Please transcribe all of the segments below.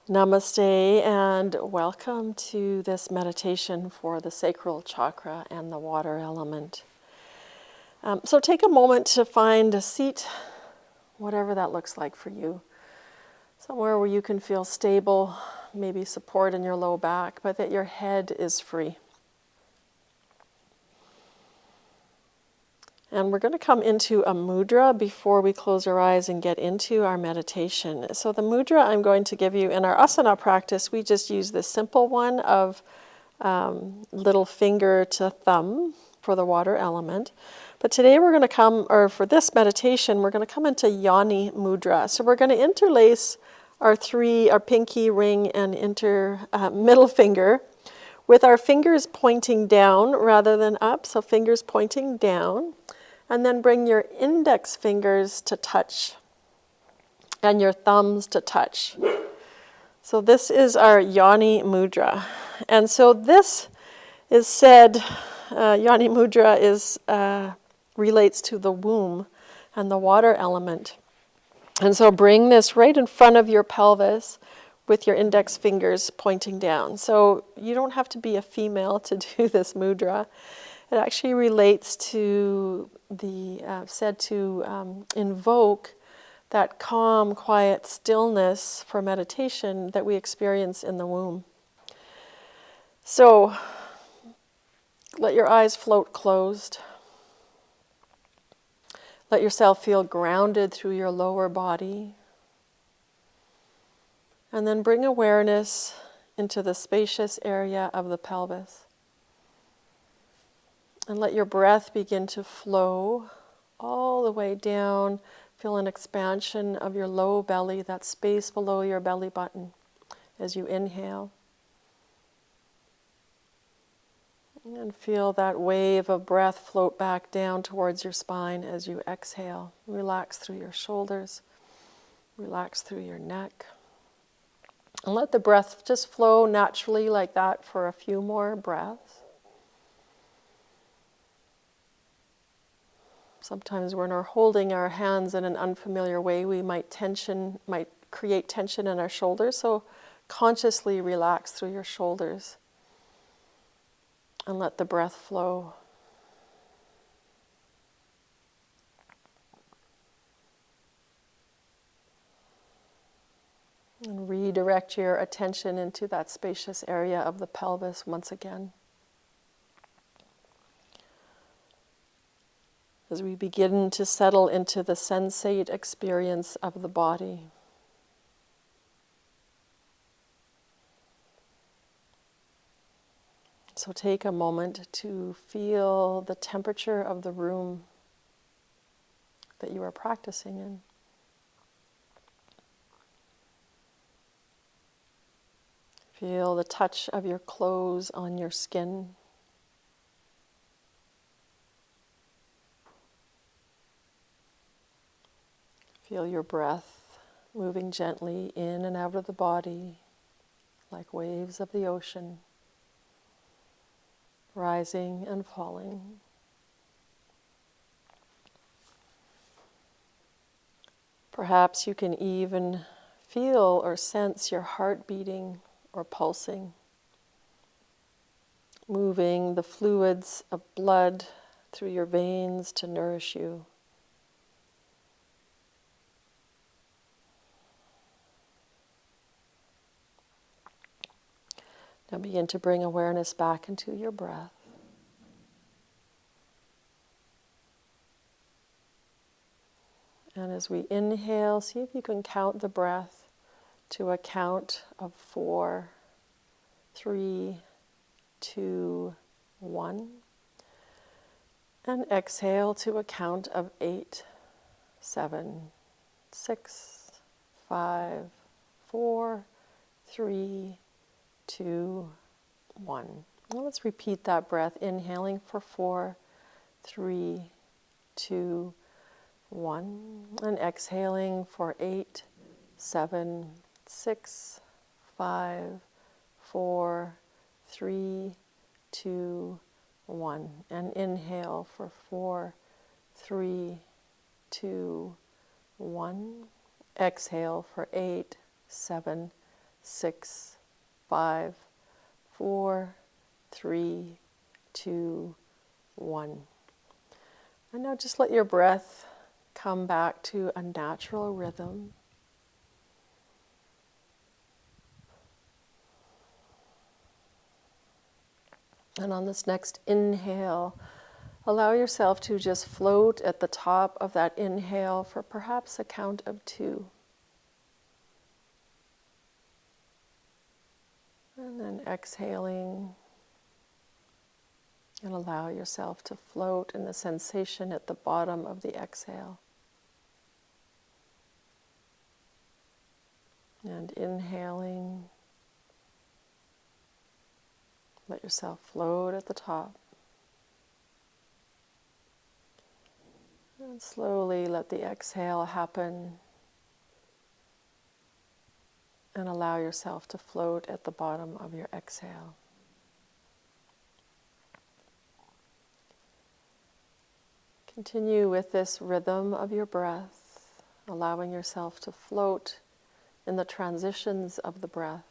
Namaste and welcome to this meditation for the sacral chakra and the water element. So take a moment to find a seat, whatever that looks like for you. Somewhere where you can feel stable, maybe support in your low back, but that your head is free. And we're going to come into a mudra before we close our eyes and get into our meditation. So the mudra I'm going to give you in our asana practice, we just use this simple one of little finger to thumb for the water element. But today we're going to come, or for this meditation, we're going to come into Yoni mudra. So we're going to interlace our pinky, ring, and middle finger with our fingers pointing down rather than up. So fingers pointing down. And then bring your index fingers to touch and your thumbs to touch. So this is our Yoni mudra. And so this is said, Yoni mudra relates to the womb and the water element. And so bring this right in front of your pelvis with your index fingers pointing down. So you don't have to be a female to do this mudra. It actually relates to said to invoke that calm, quiet stillness for meditation that we experience in the womb. So let your eyes float closed. Let yourself feel grounded through your lower body. And then bring awareness into the spacious area of the pelvis. And let your breath begin to flow all the way down. Feel an expansion of your low belly, that space below your belly button as you inhale. And feel that wave of breath float back down towards your spine as you exhale. Relax through your shoulders. Relax through your neck. And let the breath just flow naturally like that for a few more breaths. Sometimes when we're holding our hands in an unfamiliar way, we might create tension in our shoulders. So consciously relax through your shoulders and let the breath flow. And redirect your attention into that spacious area of the pelvis once again. As we begin to settle into the sensate experience of the body. So take a moment to feel the temperature of the room that you are practicing in. Feel the touch of your clothes on your skin. Feel your breath moving gently in and out of the body like waves of the ocean, rising and falling. Perhaps you can even feel or sense your heart beating or pulsing, moving the fluids of blood through your veins to nourish you. Now begin to bring awareness back into your breath. And as we inhale, see if you can count the breath to a count of 4, 3, 2, 1. And exhale to a count of 8, 7, 6, 5, 4, 3, 2, 1. Well, let's repeat that breath, inhaling for 4, 3, 2, 1. And exhaling for 8, 7, 6, 5, 4, 3, 2, 1. And inhale for 4, 3, 2, 1. Exhale for 8, 7, 6, 5, 4, 3, 2, 1. And now just let your breath come back to a natural rhythm. And on this next inhale, allow yourself to just float at the top of that inhale for perhaps a count of 2. And then exhaling, and allow yourself to float in the sensation at the bottom of the exhale. And inhaling, let yourself float at the top. And slowly let the exhale happen. And allow yourself to float at the bottom of your exhale. Continue with this rhythm of your breath, allowing yourself to float in the transitions of the breath.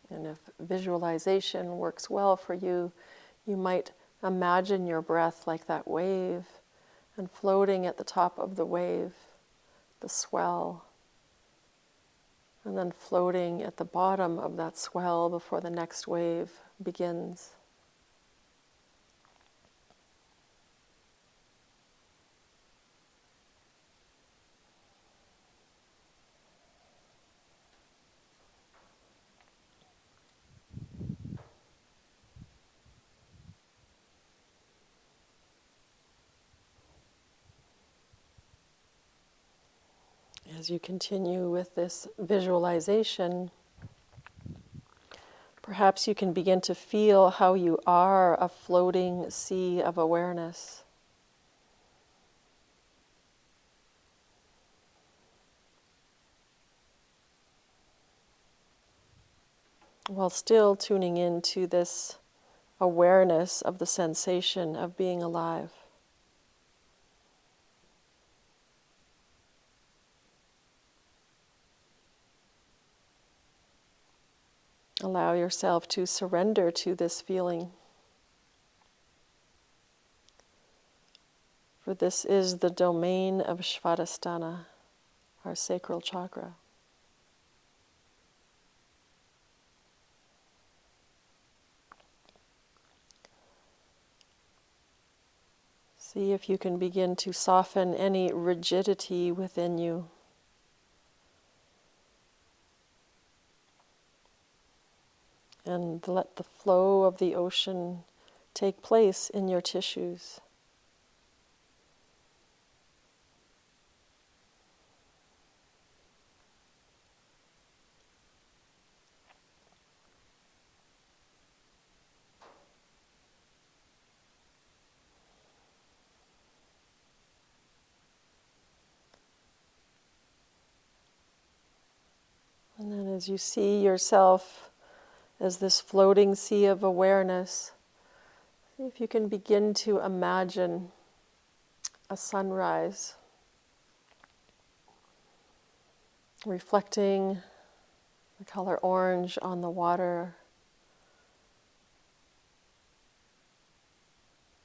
And if visualization works well for you, you might imagine your breath like that wave, and floating at the top of the wave, the swell, and then floating at the bottom of that swell before the next wave begins. As you continue with this visualization, perhaps you can begin to feel how you are a floating sea of awareness. While still tuning into this awareness of the sensation of being alive. Allow yourself to surrender to this feeling. For this is the domain of Svadhisthana, our sacral chakra. See if you can begin to soften any rigidity within you. And let the flow of the ocean take place in your tissues. And then as you see yourself as this floating sea of awareness, see if you can begin to imagine a sunrise, reflecting the color orange on the water,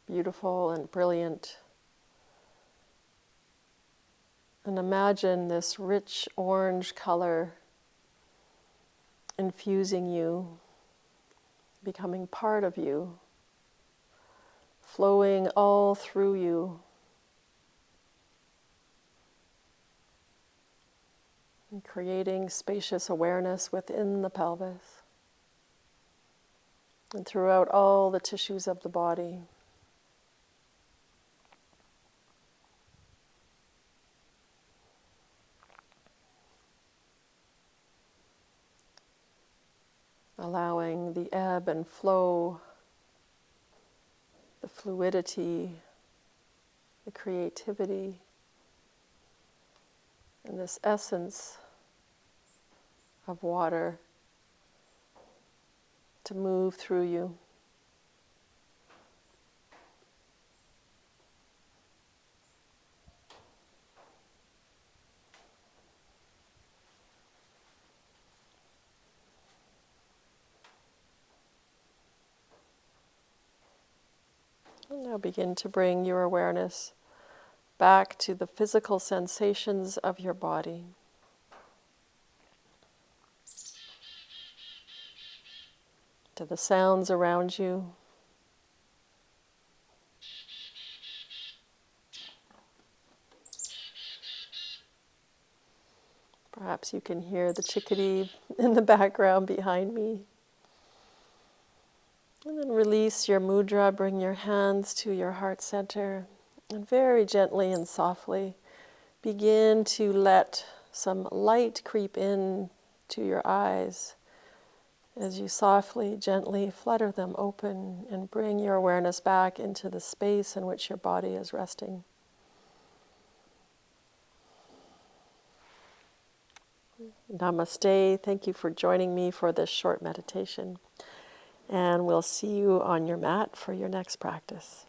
beautiful and brilliant. And imagine this rich orange color infusing you, becoming part of you, flowing all through you, and creating spacious awareness within the pelvis and throughout all the tissues of the body. Allowing the ebb and flow, the fluidity, the creativity, and this essence of water to move through you. And now begin to bring your awareness back to the physical sensations of your body. To the sounds around you. Perhaps you can hear the chickadee in the background behind me. And then release your mudra, bring your hands to your heart center, and very gently and softly begin to let some light creep in to your eyes as you softly, gently flutter them open and bring your awareness back into the space in which your body is resting. Namaste. Thank you for joining me for this short meditation. And we'll see you on your mat for your next practice.